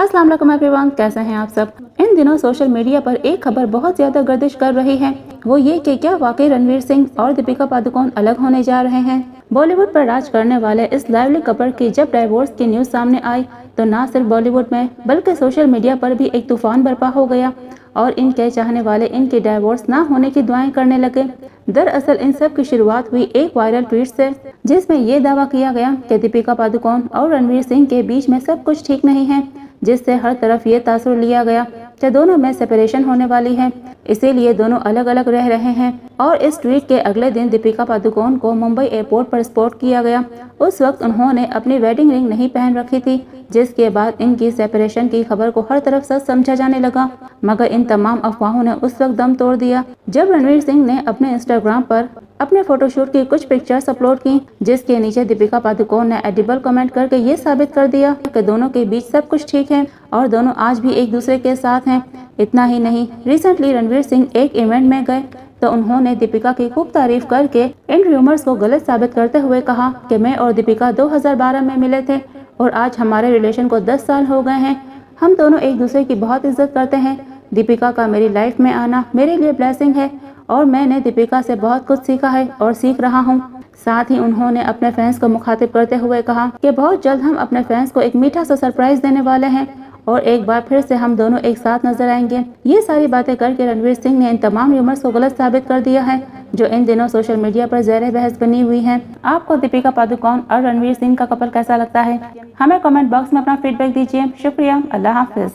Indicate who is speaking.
Speaker 1: अस्सलाम वालेकुम एवरीवन, कैसे हैं आप सब। इन दिनों सोशल मीडिया पर एक खबर बहुत ज्यादा गर्दिश कर रही है, वो ये कि क्या वाकई रणवीर सिंह और दीपिका पादुकोण अलग होने जा रहे हैं। बॉलीवुड पर राज करने वाले इस लाइवली कपल की जब डाइवोर्स की न्यूज सामने आई तो न सिर्फ बॉलीवुड में बल्कि सोशल मीडिया पर भी एक तूफान बर्पा हो गया और इनके चाहने वाले इनके डाइवोर्स ना होने की दुआएं करने लगे। दरअसल इन सब की शुरुआत हुई एक वायरल ट्वीट से, जिसमें ये दावा किया गया कि दीपिका पादुकोण और रणवीर सिंह के बीच में सब कुछ ठीक नहीं है, जिससे हर तरफ ये तासुर लिया गया कि दोनों में सेपरेशन होने वाली है, इसीलिए दोनों अलग अलग रह रहे हैं। और इस ट्वीट के अगले दिन दीपिका पादुकोण को मुंबई एयरपोर्ट पर स्पॉट किया गया। उस वक्त उन्होंने अपनी वेडिंग रिंग नहीं पहन रखी थी, जिसके बाद इनकी सेपरेशन की खबर को हर तरफ सच समझा जाने लगा। मगर इन तमाम अफवाहों ने उस वक्त दम तोड़ दिया जब रणवीर सिंह ने अपने इंस्टाग्राम पर अपने फोटोशूट की कुछ पिक्चर्स अपलोड की, जिसके नीचे दीपिका पादुकोण ने एडिबल कमेंट करके ये साबित कर दिया कि दोनों के बीच सब कुछ ठीक है और दोनों आज भी एक दूसरे के साथ हैं। इतना ही नहीं, रिसेंटली रणवीर सिंह एक इवेंट में गए तो उन्होंने दीपिका की खूब तारीफ करके इन रूमर्स को गलत साबित करते हुए कहा कि मैं और दीपिका 2012 में मिले थे और आज हमारे रिलेशन को 10 साल हो गए हैं। हम दोनों एक दूसरे की बहुत इज्जत करते हैं। दीपिका का मेरी लाइफ में आना मेरे लिए ब्लेसिंग है और मैंने दीपिका से बहुत कुछ सीखा है और सीख रहा हूँ। साथ ही उन्होंने अपने फैंस को मुखातिब करते हुए कहा कि बहुत जल्द हम अपने फैंस को एक मीठा सा सरप्राइज देने वाले हैं और एक बार फिर से हम दोनों एक साथ नजर आएंगे। ये सारी बातें करके रणवीर सिंह ने इन तमाम र्यूमर्स को गलत साबित कर दिया है, जो इन दिनों सोशल मीडिया पर ज़ेर बहस बनी हुई है। आपको दीपिका पादुकोण और रणवीर सिंह का कपल कैसा लगता है? हमें कमेंट बॉक्स में अपना फीडबैक दीजिए। शुक्रिया, अल्लाह हाफिज।